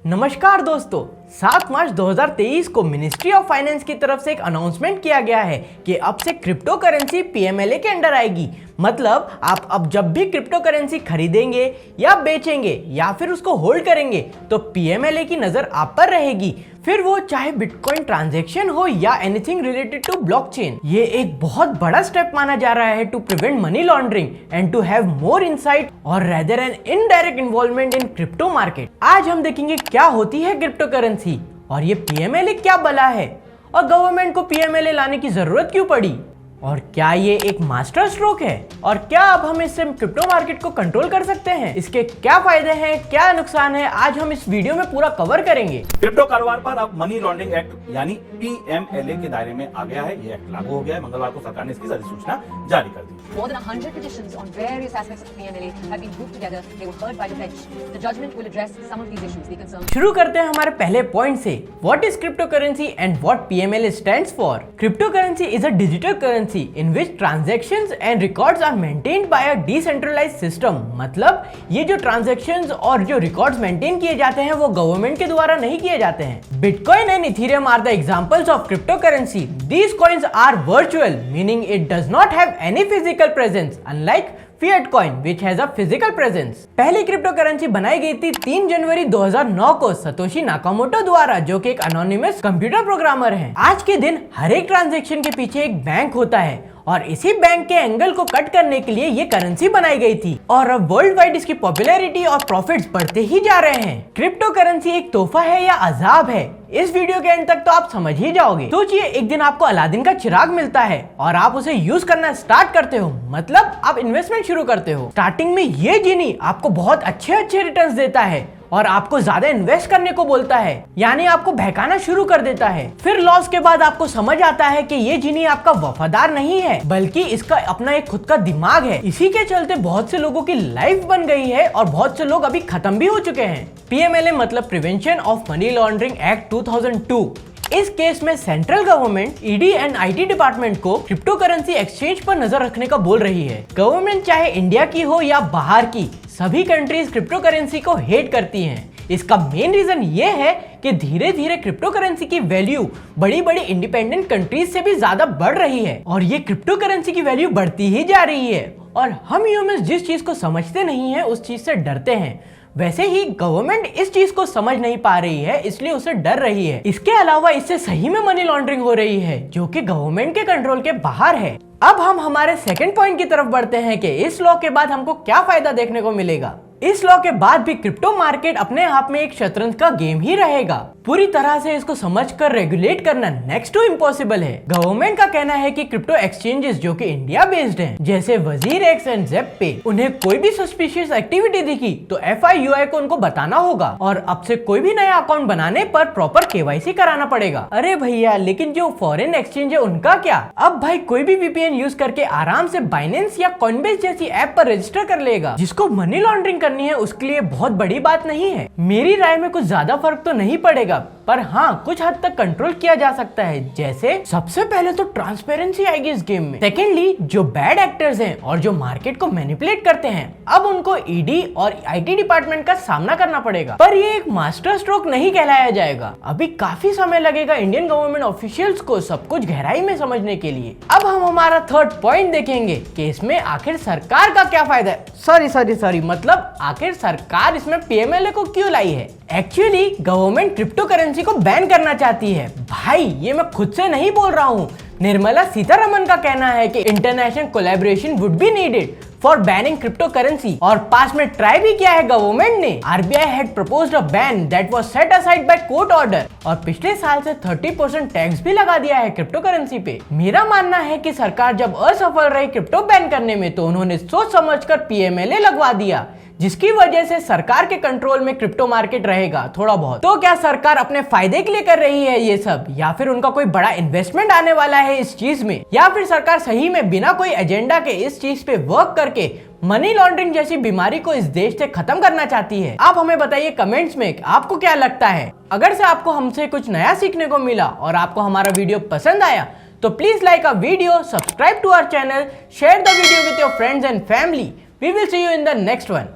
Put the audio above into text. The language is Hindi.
नमस्कार दोस्तों, 7 मार्च 2023 को मिनिस्ट्री ऑफ फाइनेंस की तरफ से एक अनाउंसमेंट किया गया है कि अब से क्रिप्टो करेंसी पीएमएलए के अंडर आएगी। मतलब आप अब जब भी क्रिप्टो करेंसी खरीदेंगे या बेचेंगे या फिर उसको होल्ड करेंगे तो पीएमएलए की नजर आप पर रहेगी, फिर वो चाहे बिटकॉइन ट्रांजैक्शन हो या एनीथिंग रिलेटेड टू ब्लॉकचेन। ये एक बहुत बड़ा स्टेप माना जा रहा है to prevent money laundering and to have more insight और rather an indirect involvement in crypto market. आज हम देखेंगे क्या होती है क्रिप्टो करेंसी और ये पीएमएलए क्या बला है और गवर्नमेंट को पीएमएलए लाने की जरूरत क्यों पड़ी और क्या ये एक मास्टर स्ट्रोक है और क्या अब हम इससे क्रिप्टो मार्केट को कंट्रोल कर सकते हैं, इसके क्या फायदे हैं, क्या नुकसान है, आज हम इस वीडियो में पूरा कवर करेंगे। क्रिप्टो कारोबार पर अब मनी लॉन्ड्रिंग एक्ट यानी पीएमएलए के दायरे में आ गया है। ये एक्ट लागू हो गया है। मंगलवार को सरकार ने इसकी अधिसूचना जारी कर दी। More than 100 petitions on various aspects of PMLA have been grouped together. They were heard by the bench. The judgment will address some of these issues. The concern. शुरू करते हैं हमारे पहले पॉइंट से। What is cryptocurrency and what PMLA stands for? Cryptocurrency is a digital currency in which transactions and records are maintained by a decentralized system. मतलब ये जो transactions और जो records maintain किए जाते हैं वो गवर्नमेंट के द्वारा नहीं किए जाते हैं। Bitcoin and Ethereum are the examples of cryptocurrency. These coins are virtual, meaning it does not have any physical presence, unlike fiat coin which has a physical presence। पहली क्रिप्टो करेंसी बनाई गई थी 3 जनवरी 2009 को सतोशी नाकामोटो द्वारा, जो कि एक अनोनिमस कंप्यूटर प्रोग्रामर हैं। आज के दिन हर एक ट्रांजैक्शन के पीछे एक बैंक होता है और इसी बैंक के एंगल को कट करने के लिए ये करेंसी बनाई गई थी और अब वर्ल्ड वाइड इसकी पॉपुलैरिटी और प्रॉफिट्स बढ़ते ही जा रहे हैं। क्रिप्टो करेंसी एक तोहफा है या अजाब है, इस वीडियो के एंड तक तो आप समझ ही जाओगे। सोचिए एक दिन आपको अलादीन का चिराग मिलता है और आप उसे यूज करना स्टार्ट करते हो, मतलब आप इन्वेस्टमेंट शुरू करते हो। स्टार्टिंग में ये जिनी आपको बहुत अच्छे रिटर्न्स देता है और आपको ज्यादा इन्वेस्ट करने को बोलता है, यानी आपको बहकाना शुरू कर देता है। फिर लॉस के बाद आपको समझ आता है कि ये जिनी आपका वफादार नहीं है बल्कि इसका अपना एक खुद का दिमाग है। इसी के चलते बहुत से लोगों की लाइफ बन गई है और बहुत से लोग अभी खत्म भी हो चुके हैं। पीएमएलए मतलब prevention of money laundering act 2002। इस केस में central government ED and IT department को क्रिप्टो करेंसी एक्सचेंज पर नजर रखने का बोल रही है। गवर्नमेंट चाहे इंडिया की हो या बाहर की, सभी कंट्रीज क्रिप्टो करेंसी को हेट करती हैं। इसका मेन रीजन ये है कि धीरे धीरे क्रिप्टो करेंसी की वैल्यू बड़ी बड़ी इंडिपेंडेंट कंट्रीज से भी ज्यादा बढ़ रही है और ये क्रिप्टो करेंसी की वैल्यू बढ़ती ही जा रही है और हम ह्यूमंस जिस चीज को समझते नहीं है उस चीज से डरते हैं। वैसे ही गवर्नमेंट इस चीज को समझ नहीं पा रही है, इसलिए उसे डर रही है। इसके अलावा इससे सही में मनी लॉन्ड्रिंग हो रही है जो कि गवर्नमेंट के कंट्रोल के बाहर है। अब हम हमारे सेकंड पॉइंट की तरफ बढ़ते हैं कि इस लॉ के बाद हमको क्या फायदा देखने को मिलेगा। इस लॉ के बाद भी क्रिप्टो मार्केट अपने आप में एक शतरंज का गेम ही रहेगा। पूरी तरह से इसको समझकर रेगुलेट करना नेक्स्ट टू इम्पॉसिबल है। गवर्नमेंट का कहना है कि क्रिप्टो एक्सचेंजेस जो कि इंडिया बेस्ड हैं, जैसे WazirX एंड Zeppe, उन्हें कोई भी सस्पिशियस एक्टिविटी दिखी तो FIUI को उनको बताना होगा और अब से कोई भी नया अकाउंट बनाने पर प्रॉपर KYC कराना पड़ेगा। अरे भैया, लेकिन जो फॉरेन एक्सचेंज है उनका क्या? अब भाई कोई भी VPN यूज करके आराम से बाइनेंस या कॉइनबेस जैसी ऐप पर रजिस्टर कर लेगा। जिसको मनी लॉन्ड्रिंग करनी है उसके लिए बहुत बड़ी बात नहीं है। मेरी राय में कुछ ज्यादा फर्क तो नहीं पड़ेगा, पर हाँ कुछ हद तक कंट्रोल किया जा सकता है। जैसे सबसे पहले तो ट्रांसपेरेंसी आएगी इस गेम में। सेकेंडली, जो बैड एक्टर्स हैं और जो मार्केट को मैनिपुलेट करते हैं, अब उनको ईडी और आईटी डिपार्टमेंट का सामना करना पड़ेगा। पर ये एक मास्टर स्ट्रोक नहीं कहलाया जाएगा। अभी काफी समय लगेगा इंडियन गवर्नमेंट ऑफिशियल्स को सब कुछ गहराई में समझने के लिए। अब हम हमारा थर्ड पॉइंट देखेंगे कि इसमें आखिर सरकार का क्या फायदा है। सॉरी मतलब आखिर सरकार इसमें पीएमएलए को क्यों लाई है। एक्चुअली गवर्नमेंट क्रिप्टो करेंसी को बैन करना चाहती है। भाई ये मैं खुद से नहीं बोल रहा हूँ, निर्मला सीतारमन का कहना है कि international collaboration would be needed for banning crypto currency और पास में ट्राई भी किया है गवर्नमेंट ने। RBI had proposed a ban that was set aside by court order और पिछले साल से 30% टैक्स भी लगा दिया है क्रिप्टो करेंसी पे। मेरा मानना है कि सरकार जब असफल रही क्रिप्टो बैन करने में तो उन्होंने सोच समझकर पीएमएलए लगवा दिया, जिसकी वजह से सरकार के कंट्रोल में क्रिप्टो मार्केट रहेगा थोड़ा बहुत। तो क्या सरकार अपने फायदे के लिए कर रही है ये सब, या फिर उनका कोई बड़ा इन्वेस्टमेंट आने वाला है इस चीज में, या फिर सरकार सही में बिना कोई एजेंडा के इस चीज पे वर्क करके मनी लॉन्ड्रिंग जैसी बीमारी को इस देश से खत्म करना चाहती है? आप हमें बताइए कमेंट्स में आपको क्या लगता है। अगर से आपको हमसे कुछ नया सीखने को मिला और आपको हमारा वीडियो पसंद आया तो please like a video, subscribe to our channel, share the video with your friends and family. We will see you in the next one.